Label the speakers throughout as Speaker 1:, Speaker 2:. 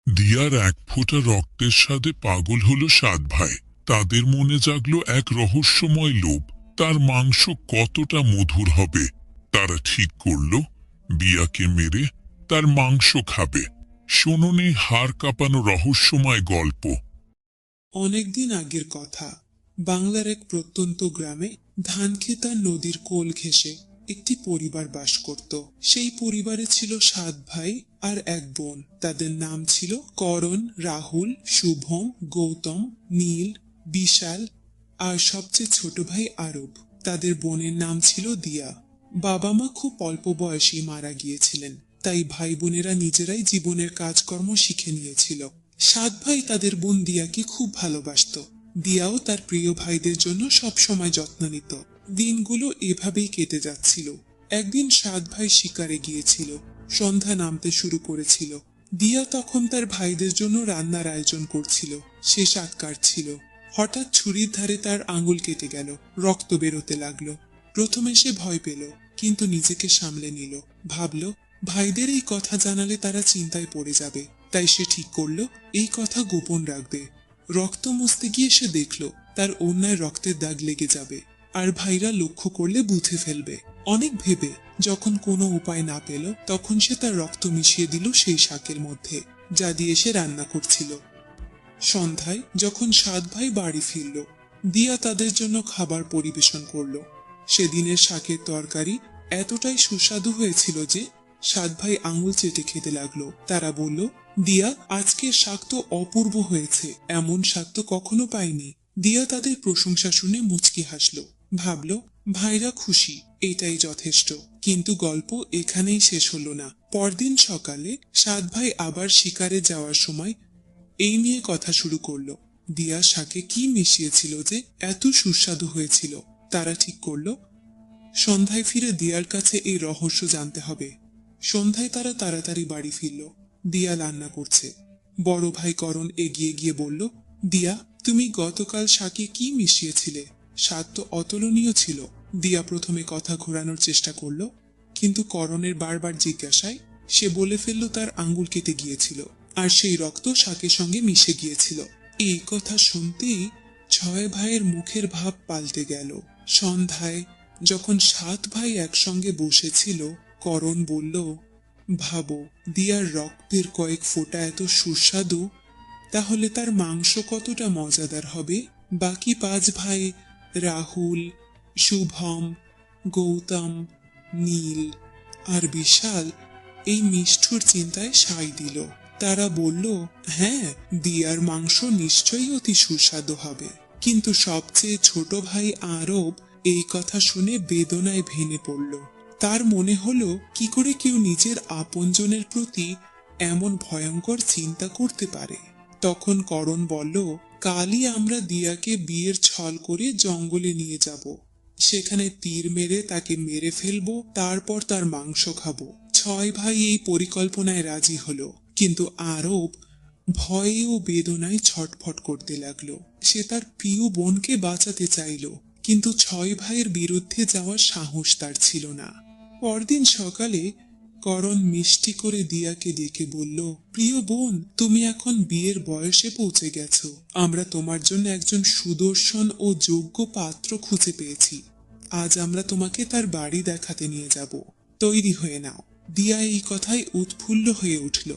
Speaker 1: দিয়ার এক ফোঁটা রক্তের স্বাদে পাগল হলো সাত ভাই। তাদের মনে জাগলো এক রহস্যময় লোভ। তার মাংস কতটা মধুর হবে। তারা ঠিক করলো বিয়াকে মেরে তার মাংস খাবে। শুনুন এই হাড় কাঁপানো রহস্যময় গল্প।
Speaker 2: অনেকদিন আগের কথা। বাংলার এক প্রত্যন্ত গ্রামে ধানক্ষেত আর নদীর কোল ঘেঁষে একটি পরিবার বাস করত। সেই পরিবারে ছিল 7 ভাই আর এক বোন। তাদের নাম ছিল করণ, রাহুল, শুভম, গৌতম, নীল, বিশাল আর সবচেয়ে ছোট ভাই আরব। তাদের বোনের নাম ছিল দিয়া। বাবা মা খুব অল্প বয়সেই মারা গিয়েছিলেন, তাই ভাই বোনেরা নিজেরাই জীবনের কাজকর্ম শিখে নিয়েছিল। 7 ভাই তাদের বোন দিয়াকে খুব ভালোবাসতো। দিয়াও তার প্রিয় ভাইদের জন্য সব সময় যত্ন নিত। দিনগুলো এভাবেই কেটে যাচ্ছিল। একদিন 7 ভাই শিকারে গিয়েছিল। সন্ধ্যা নামতে শুরু করেছিল। দিয়া তখন তার ভাইদের জন্য রান্নার আয়োজন করছিল। সে শাক কাটছিল। হঠাৎ ছুরির ধারে তার আঙুল কেটে গেল। রক্ত বেরোতে লাগলো। প্রথমে সে ভয় পেল, কিন্তু নিজেকে সামলে নিল। ভাবল, ভাইদের এই কথা জানালে তারা চিন্তায় পড়ে যাবে। তাই সে ঠিক করলো এই কথা গোপন রাখবে। রক্ত মুছতে গিয়ে সে দেখলো তার অন্যায় রক্তের দাগ লেগে যাবে, আর ভাইরা লক্ষ্য করলে বুঝে ফেলবে। অনেক ভেবে যখন কোনো উপায় না পেল, তখন সে তার রক্ত মিশিয়ে দিল সেই শাকের মধ্যে, যা দিয়ে সে রান্না করছিল। সন্ধ্যায় যখন 7 ভাই বাড়ি ফিরল, দিয়া তাদের জন্য খাবার পরিবেশন করলো। সেদিনের শাকের তরকারি এতটাই সুস্বাদু হয়েছিল যে 7 ভাই আঙুল চেটে খেতে লাগলো। তারা বলল, দিয়া, আজকের শাক তো অপূর্ব হয়েছে, এমন শাক তো কখনো পাইনি। দিয়া তাদের প্রশংসা শুনে মুচকি হাসলো। ভাবলো, ভাইরা খুশি, এটাই যথেষ্ট। কিন্তু গল্প এখানেই শেষ হলো না। পরদিন সকালে 7 ভাই আবার শিকারে যাওয়ার সময় এই নিয়ে কথা শুরু করলো। দিয়া শাকে কি মিশিয়েছিল যে এত সুস্বাদু হয়েছিল। তারা ঠিক করলো সন্ধ্যায় ফিরে দিয়ার কাছে এই রহস্য জানতে হবে। সন্ধ্যায় তারা তাড়াতাড়ি বাড়ি ফিরল। দিয়া রান্না করছে। বড় ভাই করণ এগিয়ে গিয়ে বলল, দিয়া, তুমি গতকাল শাকে কি মিশিয়েছিলে? স্বাদ তো অতুলনীয় ছিল। দিয়া প্রথমে কথা ঘোরানোর চেষ্টা করলো, কিন্তু করণের বারবার জিজ্ঞাসায় সে বলে ফেলল তার আঙ্গুল কেটে গিয়েছিল, আর সেই রক্ত শাকের সঙ্গে মিশে গিয়েছিল। এই কথা শুনতেই 6 ভাইয়ের মুখের ভাব পাল্টে গেল। সন্ধ্যায় যখন 7 ভাই একসঙ্গে বসেছিল, করণ বলল, ভাবো, দিয়ার রক্তের কয়েক ফোঁটা এত সুস্বাদু, তাহলে তার মাংস কতটা মজাদার হবে। বাকি 5 ভাই রাহুল, শুভম, গৌতম, নীল আর বিশাল এই নিষ্ঠুর চিন্তায় সায় দিল। তারা বলল, হ্যাঁ, দিয়ার মাংস নিশ্চয়ই অতি সুস্বাদু হবে। কিন্তু সবচেয়ে ছোট ভাই আরব এই কথা শুনে বেদনায় ভেঙে পড়ল। তার মনে হলো, কি করে কেউ নিজের আপনজনের প্রতি এমন ভয়ঙ্কর চিন্তা করতে পারে। তখন করণ বলল, কালই আমরা দিয়াকে বিয়ের ছল করে জঙ্গলে নিয়ে যাব। সেখানে তীর মেরে তাকে মেরে ফেলবো, তারপর তার মাংস খাবো। 6 ভাই এই পরিকল্পনায় রাজি হলো, কিন্তু আরব ভয়ে ও বেদনায় ছটফট করতে লাগলো। সে তার প্রিয় বোনকে বাঁচাতে চাইল, কিন্তু 6 ভাইয়ের বিরুদ্ধে যাওয়ার সাহস তার ছিল না। পরদিন সকালে করণ মিষ্টি করে দিয়াকে ডেকে বলল, প্রিয় বোন, তুমি এখন বিয়ের বয়সে পৌঁছে গেছো। আমরা তোমার জন্য একজন সুদর্শন ও যোগ্য পাত্র খুঁজে পেয়েছি। আজ আমরা তোমাকে তার বাড়ি দেখাতে নিয়ে যাব। তৈরি হয়ে নাও। দিয়া এই কথায় উৎফুল্ল হয়ে উঠল।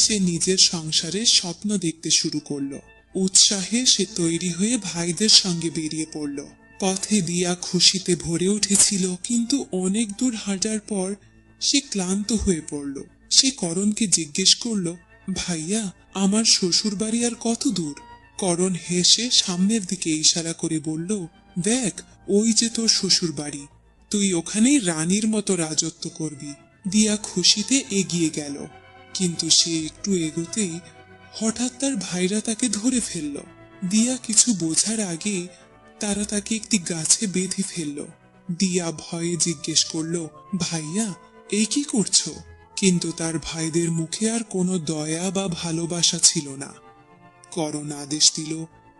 Speaker 2: সে নিজের সংসারের স্বপ্ন দেখতে শুরু করলো। উৎসাহে সে তৈরি হয়ে ভাইদের সঙ্গে বেরিয়ে পড়ল। পথে দিয়া খুশিতে ভরে উঠেছিল, কিন্তু অনেক দূর হাঁটার পর সে ক্লান্ত হয়ে পড়ল। সে করণকে জিজ্ঞেস করলো, ভাইয়া, আমার শ্বশুর বাড়ি আর কত দূর? করণ হেসে সামনের দিকে ইশারা করে বলল, দেখ, ওই যে তোর শ্বশুর বাড়ি। তুই ওখানেই রানীর মতো রাজত্ব করবি। দিয়া খুশিতে এগিয়ে গেল, কিন্তু সে একটু এগোতেই হঠাৎ তার ভাইরা তাকে ধরে ফেলল। দিয়া কিছু বোঝার আগে তারা তাকে একটি গাছে বেঁধে ফেলল। দিয়া ভয়ে জিজ্ঞেস করলো, ভাইয়া, এই কি করছো? কিন্তু তার ভাইদের মুখে আর কোনো দয়া বা ভালোবাসা ছিল না। করণ আদেশ দিল,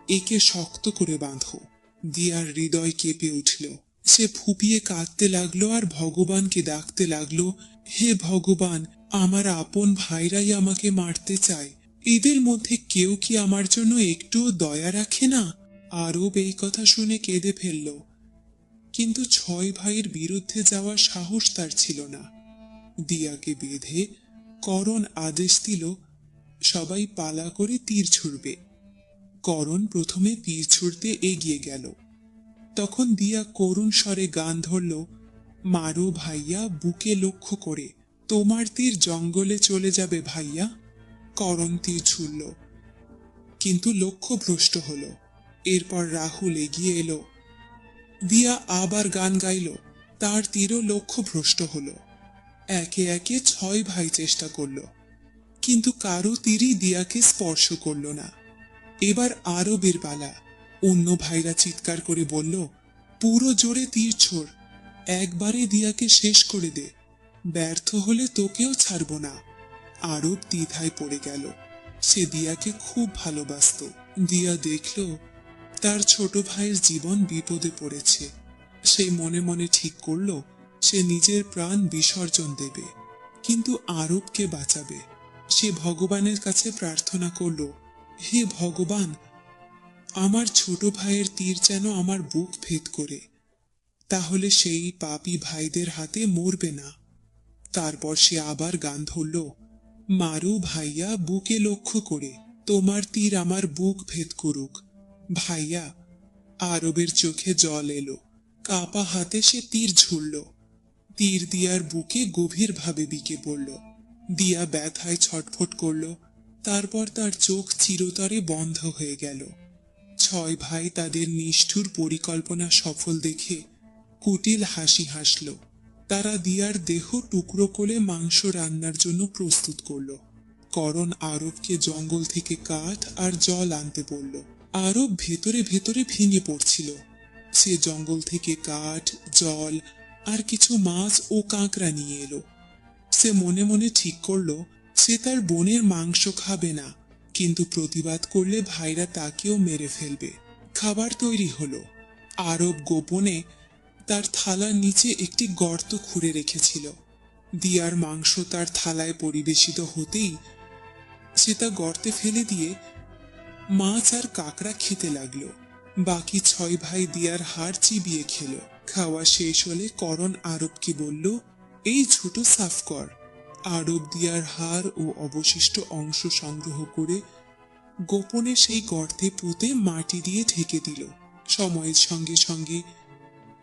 Speaker 2: একে শক্ত করে বাঁধো। দিয়ার হৃদয় কেঁপে উঠল। সে ফুপিয়ে কাঁদতে লাগলো আর ভগবানকে ডাকতে লাগলো, হে ভগবান, আমার আপন ভাইরাই আমাকে মারতে চায়। এদের মধ্যে কেউ কি আমার জন্য একটুও দয়া রাখে না? আরব এই কথা শুনে কেঁদে ফেলল, কিন্তু ছয় ভাইয়ের বিরুদ্ধে যাওয়ার সাহস তার ছিল না। দিয়াকে বেঁধে করণ আদেশ দিল, সবাই পালা করে তীর ছুড়বে। করণ প্রথমে তীর ছুড়তে এগিয়ে গেল। তখন দিয়া করুণ স্বরে গান ধরল, মারো ভাইয়া বুকে লক্ষ্য করে, তোমার তীর জঙ্গলে চলে যাবে ভাইয়া। করণ তীর ছুড়ল, কিন্তু লক্ষ্য ভ্রষ্ট হলো। এরপর রাহুল এগিয়ে এলো। দিয়া আবার গান গাইল, তার তীরও লক্ষ্য ভ্রষ্ট হলো। একে একে ছয় ভাই চেষ্টা করলো, কিন্তু কারো তীরই দিয়াকে স্পর্শ করলো না। এবার আরবের পালা। অন্য ভাইরা চিৎকার করে বলল, পুরো জোরে তীর ছোড়, একবারে দিয়াকে শেষ করে দে, ব্যর্থ হলে তোকেও ছাড়ব না। আরব দ্বিধায় পড়ে গেল। সে দিয়াকে খুব ভালোবাসতো। দিয়া দেখল তার ছোট ভাইয়ের জীবন বিপদে পড়েছে। সে মনে মনে ঠিক করলো সে নিজের প্রাণ বিসর্জন দেবে, কিন্তু আরবকে বাঁচাবে। সে ভগবানের কাছে প্রার্থনা করল, হে ভগবান, আমার ছোট ভাইয়ের তীর যেন আমার বুক ভেদ করে, তাহলে সেই পাপী ভাইদের হাতে মরবে না। তারপর সে আবার গান ধরল, মারু ভাইয়া বুকে লক্ষ্য করে, তোমার তীর আমার বুক ভেদ করুক। ভাইয়া। আরবের চোখে জল এলো। কাপা হাতে সে তীর ছুড়ল। তীর দিয়ার বুকে গভীরভাবে বিকে পড়ল। দিয়া ব্যথায় ছটফট করল। তারপর তার চোখ চিরতরে বন্ধ হয়ে গেল। ছয় ভাই তাদের নিষ্ঠুর পরিকল্পনা সফল দেখে কুটিল হাসি হাসল। তারা দিয়ার দেহ টুকরো করে মাংস রান্নার জন্য প্রস্তুত করল। করণ আরবকে জঙ্গল থেকে কাঠ আর জল আনতে বলল। আরব ভেতরে ভেতরে ভেঙে পড়ছিল। সে জঙ্গল থেকে কাঠ, জল আর কিছু মাছ ও কাঁকড়া নিয়ে এলো। সে মনে মনে ঠিক করলো সে তার বোনের মাংস খাবে না, কিন্তু প্রতিবাদ করলে ভাইরা তাকেও মেরে ফেলবে। খাবার তৈরি হলো। আরব গোপনে তার থালার নিচে একটি গর্ত খুঁড়ে রেখেছিল। দিয়ার মাংস তার থালায় পরিবেশিত হতেই সে তা গর্তে ফেলে দিয়ে মাছ আর কাঁকড়া খেতে লাগলো। বাকি ছয় ভাই দিয়ার হাড় চিবিয়ে খেল। খাওয়া শেষ হলে করণ আরবকে বলল, এই ছোট সাফ কর। আরব দিয়ার হাড় ও অবশিষ্ট অংশ সংগ্রহ করে গোপনে সেই গর্তে পুঁতে মাটি দিয়ে ঢেকে দিল। সময়ের সঙ্গে সঙ্গে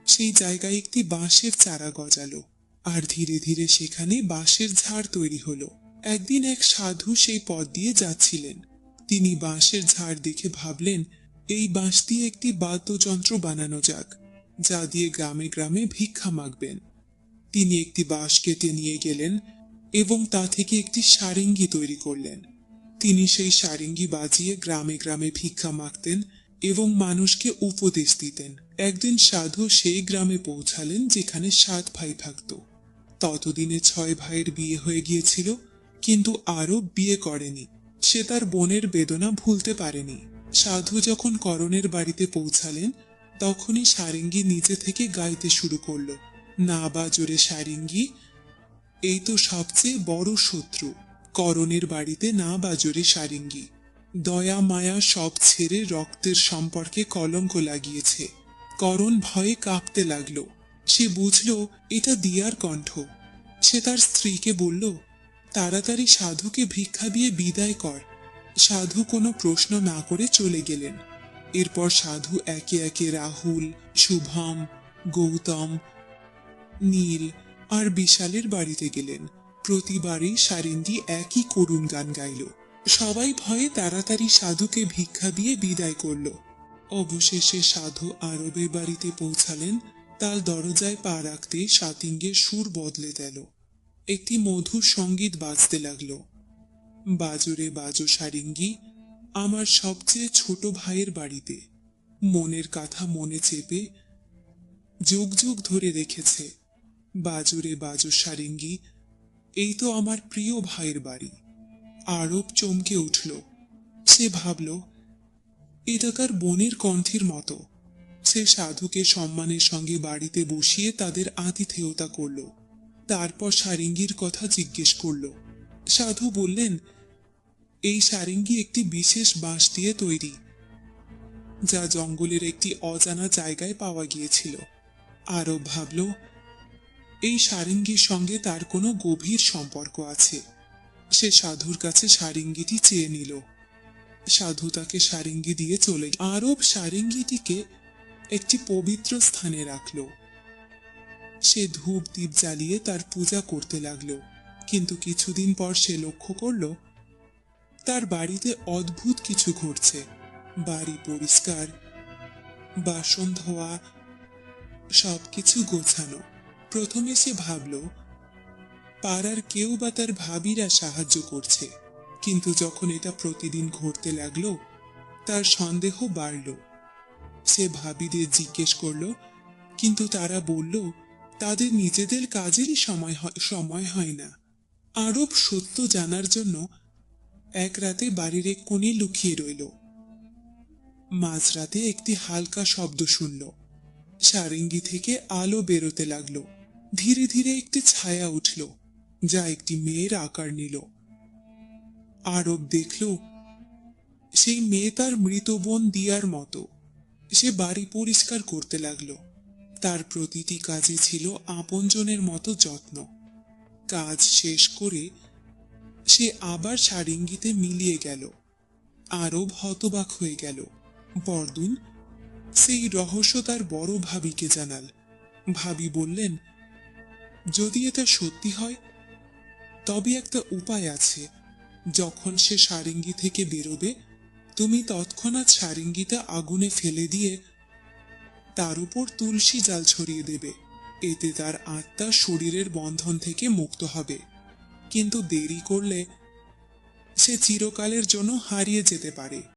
Speaker 2: সেই জায়গায় একটি বাঁশের চারা গজালো, আর ধীরে ধীরে সেখানে বাঁশের ঝাড় তৈরি হলো। একদিন এক সাধু সেই পথ দিয়ে যাচ্ছিলেন। তিনি বাঁশের ঝাড় দেখে ভাবলেন, এই বাঁশ দিয়ে একটি বাদ্যযন্ত্র বানানো যাক, যা দিয়ে গ্রামে গ্রামে ভিক্ষা মাগবেন। তিনি একটি বাঁশ কেটে নিয়ে গেলেন এবং তা থেকে একটি সারেঙ্গি তৈরি করলেন। তিনি সেই সারেঙ্গি বাজিয়ে গ্রামে গ্রামে ভিক্ষা মাগতেন এবং মানুষকে উপদেশ দিতেন। একদিন সাধু সেই গ্রামে পৌঁছালেন যেখানে 7 ভাই থাকত। ততদিনে 6 ভাইয়ের বিয়ে হয়ে গিয়েছিল, কিন্তু আরব বিয়ে করেনি। সে তার বোনের বেদনা ভুলতে পারেনি। সাধু যখন করণের বাড়িতে পৌঁছালেন, তখনই সারেঙ্গি নিচে থেকে গাইতে শুরু করলো, না বাজরে সারেঙ্গি, এই তো সবচেয়ে বড় শত্রু। করণের বাড়িতে না বাজরে সারেঙ্গি, দয়া মায়া সব ছেড়ে রক্তের সম্পর্কে কলঙ্ক লাগিয়েছে। করণ ভয়ে কাঁপতে লাগলো। সে বুঝল এটা দিয়ার কণ্ঠ। সে তার স্ত্রীকে বলল, তাড়াতাড়ি সাধুকে ভিক্ষা দিয়ে বিদায় কর। সাধু কোনো প্রশ্ন না করে চলে গেলেন। এরপর সাধু একে একে রাহুল, শুভম, গৌতম, নীল আর বিশালের বাড়িতে গেলেন। প্রতিবারই সারেঙ্গি একই করুণ গান গাইল। সবাই ভয়ে তাড়াতাড়ি সাধুকে ভিক্ষা দিয়ে বিদায় করল। অবশেষে সাধু আরবের বাড়িতে পৌঁছালেন। তার দরজায় পা রাখতে সাতিঙ্গের সুর বদলে গেল। একটি মধুর সঙ্গীত বাজতে লাগলো, বাজরে বাজো সারেঙ্গি, আমার সবচেয়ে ছোট ভাইয়ের বাড়িতে। মনের কথা মনে চেপে যুগ যুগ ধরে রেখেছে। বাজরে বাজো সারেঙ্গি, এই তো আমার প্রিয় ভাইয়ের বাড়ি। আরব চমকে উঠল। সে ভাবল এটা তার বোনের কণ্ঠের মতো। সে সাধুকে সম্মানের সঙ্গে বাড়িতে বসিয়ে তাদের আতিথেয়তা করল। তারপর সারেঙ্গির কথা জিজ্ঞেস করল। সাধু বললেন, এই সারেঙ্গি একটি বিশেষ বাঁশ দিয়ে তৈরি, যা জঙ্গলের একটি অজানা জায়গায় পাওয়া গিয়েছিল। আরব ভাবল এই সারেঙ্গির সঙ্গে তার কোনো গভীর সম্পর্ক আছে। সে সাধুর কাছে সারেঙ্গিটি চেয়ে নিল। সাধু তাকে সারেঙ্গি দিয়ে চলে গেল। আরব সারেঙ্গিটিকে একটি পবিত্র স্থানে রাখল। সে ধূপ দ্বীপ জ্বালিয়ে তার পূজা করতে লাগলো। কিন্তু কিছুদিন পর সে লক্ষ্য করল তার বাড়িতে অদ্ভুত কিছু ঘটছে। বাড়ি পরিষ্কার, বাসন ধোয়া, সবকিছু গোছানো। প্রথমে সে ভাবল পাড়ার কেউ বা তার ভাবিরা সাহায্য করছে, কিন্তু যখন এটা প্রতিদিন ঘটতে লাগলো তার সন্দেহ বাড়ল। সে ভাবিদের জিজ্ঞেস করলো, কিন্তু তারা বলল তাদের নিজেদের কাজেরই সময় হয় না। আরব সত্য জানার জন্য এক রাতে বাড়ির এক কোণে লুকিয়ে রইল। মাঝরাতে একটি হালকা শব্দ শুনল। সারেঙ্গি থেকে আলো বেরোতে লাগলো। ধীরে ধীরে একটি ছায়া উঠল, যা একটি মেয়ের আকার নিল। আরব দেখল সেই মেয়ে তার মৃত বোন দিয়ার মতো। সে বাড়ি পরিষ্কার করতে লাগলো। তার প্রতিটি কাজে ছিল আপনজনের মতো যত্ন। কাজ শেষ করে সে আবার সারেঙ্গিতে মিলিয়ে গেল। আরব হতবাক হয়ে গেল। পরদিন সেই রহস্য তার বড় ভাবিকে জানাল। ভাবি বললেন, যদি এটা সত্যি হয় তবে একটা উপায় আছে। যখন সে সারেঙ্গি থেকে বেরোবে তুমি তৎক্ষণাৎ সারেঙ্গিটা আগুনে ফেলে দিয়ে তার উপর তুলসী জাল ছড়িয়ে দেবে। এতে তার আত্মা শরীরের বন্ধন থেকে মুক্ত হবে। কিন্তু দেরি করলে সে চিরকালের জন্য হারিয়ে যেতে পারে।